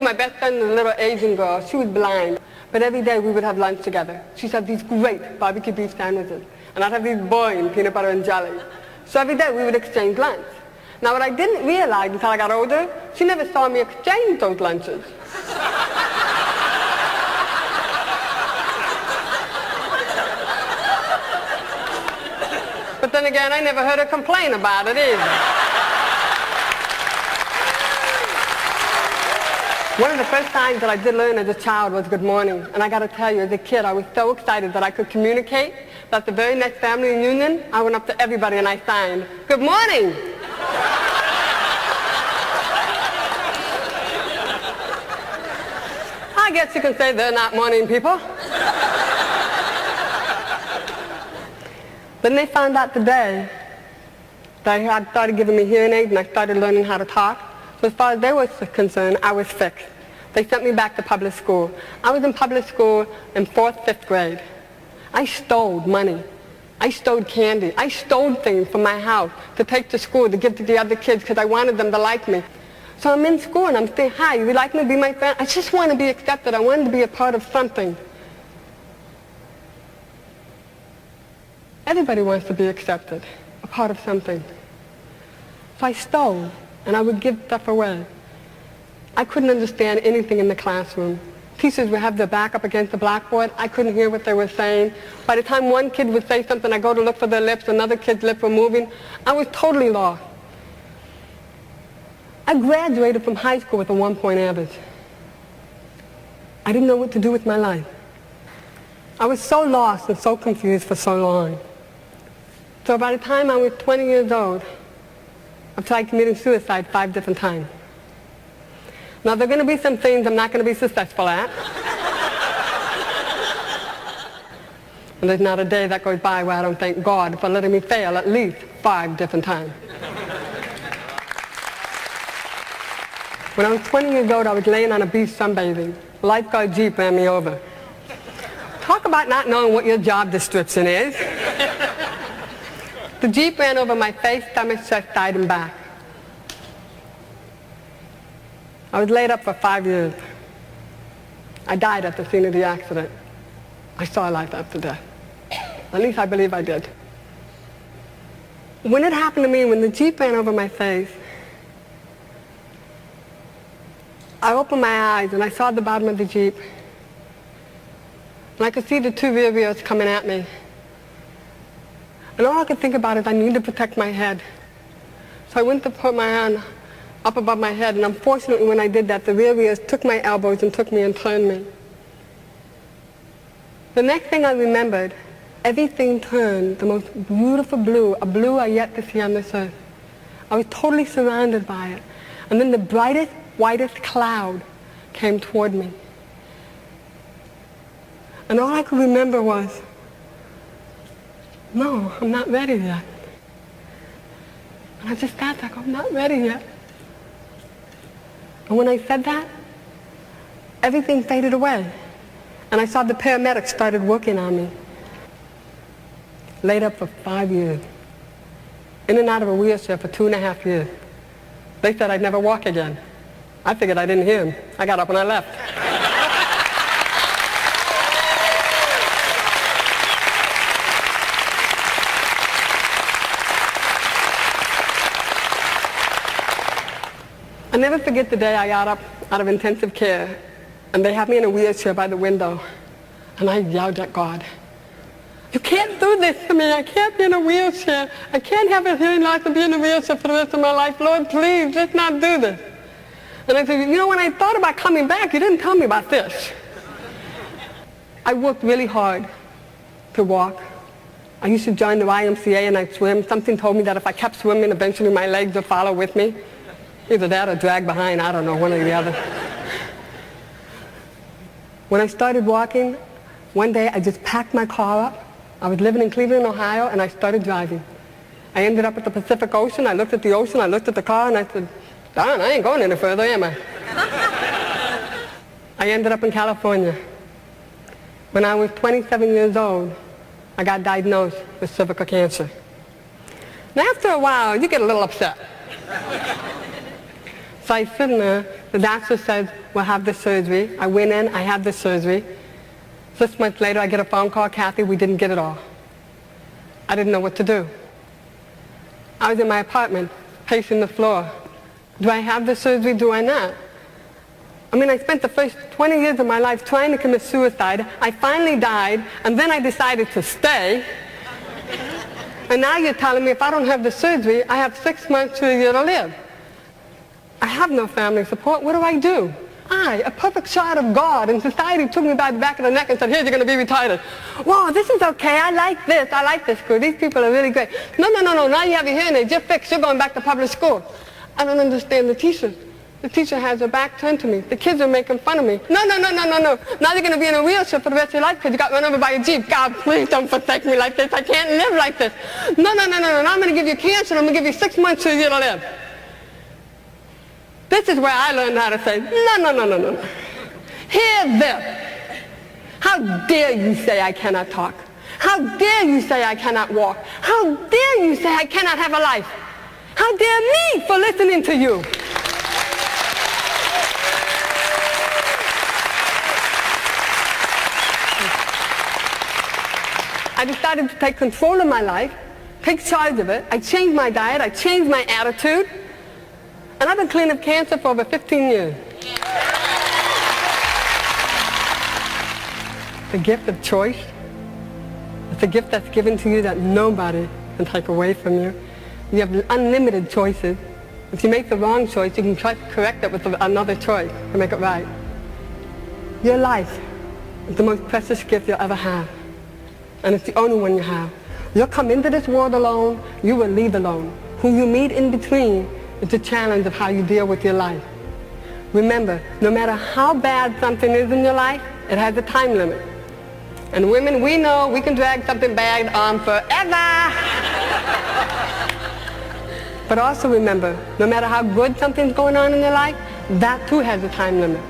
My best friend was a little Asian girl. She was blind, but every day we would have lunch together. She'd have these great barbecue beef sandwiches, and I'd have these boring peanut butter and jelly. So every day we would exchange lunch. Now what I didn't realize until I got older, she never saw me exchange those lunches. But then again, I never heard her complain about it either. One of the first signs that I did learn as a child was good morning. And I got to tell you, as a kid, I was so excited that I could communicate that the very next family reunion, I went up to everybody and I signed, "Good morning." I guess you can say they're not morning people. Then they found out today that I had started giving me hearing aids and I started learning how to talk. So as far as they were concerned, I was fixed. They sent me back to public school. I was in public school in 4th, 5th grade. I stole money. I stole candy. I stole things from my house to take to school to give to the other kids because I wanted them to like me. So I'm in school and I'm saying, "Hi, you would like me to be my friend?" I just want to be accepted. I wanted to be a part of something. Everybody wants to be accepted, a part of something. So I stole, and I would give stuff away. I couldn't understand anything in the classroom. Teachers would have their back up against the blackboard. I couldn't hear what they were saying. By the time one kid would say something, I'd go to look for their lips, another kid's lips were moving. I was totally lost. I graduated from high school with a 1-point average. I didn't know what to do with my life. I was so lost and so confused for so long. So by the time I was 20 years old, I've tried committing suicide 5 different times. Now there are going to be some things I'm not going to be successful at. And there's not a day that goes by where I don't thank God for letting me fail at least 5 different times. When I was 20 years old, I was laying on a beach sunbathing. A lifeguard Jeep ran me over. Talk about not knowing what your job description is. The Jeep ran over my face, stomach, chest, side, and back. I was laid up for 5 years. I died at the scene of the accident. I saw life after death. At least I believe I did. When it happened to me, when the Jeep ran over my face, I opened my eyes and I saw the bottom of the Jeep. And I could see the 2 rear wheels coming at me. And all I could think about is I need to protect my head. So I went to put my hand up above my head, and unfortunately when I did that, the rear wheels took my elbows and took me and turned me. The next thing I remembered, everything turned the most beautiful blue, a blue I yet to see on this earth. I was totally surrounded by it. And then the brightest, whitest cloud came toward me. And all I could remember was, no, I'm not ready yet. And I just sat there, I'm not ready yet. And when I said that, everything faded away. And I saw the paramedics started working on me. Laid up for 5 years. In and out of a wheelchair for 2.5 years. They said I'd never walk again. I figured I didn't hear them. I got up and I left. I'll never forget the day I got up out of intensive care and they had me in a wheelchair by the window and I yelled at God, "You can't do this to me. I can't be in a wheelchair. I can't have a hearing loss and be in a wheelchair for the rest of my life. Lord, please, let's not do this." And I said, "You know, when I thought about coming back, you didn't tell me about this." I worked really hard to walk. I used to join the YMCA and I'd swim. Something told me that if I kept swimming, eventually my legs would follow with me. Either that or drag behind, I don't know, one or the other. When I started walking, one day I just packed my car up. I was living in Cleveland, Ohio, and I started driving. I ended up at the Pacific Ocean. I looked at the ocean, I looked at the car, and I said, darn, I ain't going any further, am I? I ended up in California. When I was 27 years old, I got diagnosed with cervical cancer. Now after a while, you get a little upset. So I sit in there, the doctor says, we'll have the surgery. I went in, I had the surgery. 6 months later, I get a phone call, Kathy, we didn't get it all. I didn't know what to do. I was in my apartment, pacing the floor. Do I have the surgery? Do I not? I mean, I spent the first 20 years of my life trying to commit suicide. I finally died, and then I decided to stay. And now you're telling me if I don't have the surgery, I have 6 months to a year to live. I have no family support. What do? I, a perfect child of God, and society took me by the back of the neck and said, here, you're going to be retarded. Whoa, this is okay. I like this school. These people are really great. No. Now you have your hearing aids. You're fixed. You're going back to public school. I don't understand the teachers. The teacher has her back turned to me. The kids are making fun of me. No. Now you're going to be in a wheelchair for the rest of your life because you got run over by a Jeep. God, please don't forsake me like this. I can't live like this. No. Now I'm going to give you cancer and I'm going to give you 6 months to a year to live. This is where I learned how to say, no. Hear this. How dare you say I cannot talk? How dare you say I cannot walk? How dare you say I cannot have a life? How dare me for listening to you? I decided to take control of my life, take charge of it. I changed my diet. I changed my attitude. And I've been clean of cancer for over 15 years. The gift of choice. It's a gift that's given to you that nobody can take away from you. You have unlimited choices. If you make the wrong choice, you can try to correct it with another choice to make it right. Your life is the most precious gift you'll ever have. And it's the only one you have. You'll come into this world alone, you will leave alone. Who you meet in between is the challenge of how you deal with your life. Remember, no matter how bad something is in your life, it has a time limit. And women, we know we can drag something bad on forever. But also remember, no matter how good something's going on in your life, that too has a time limit.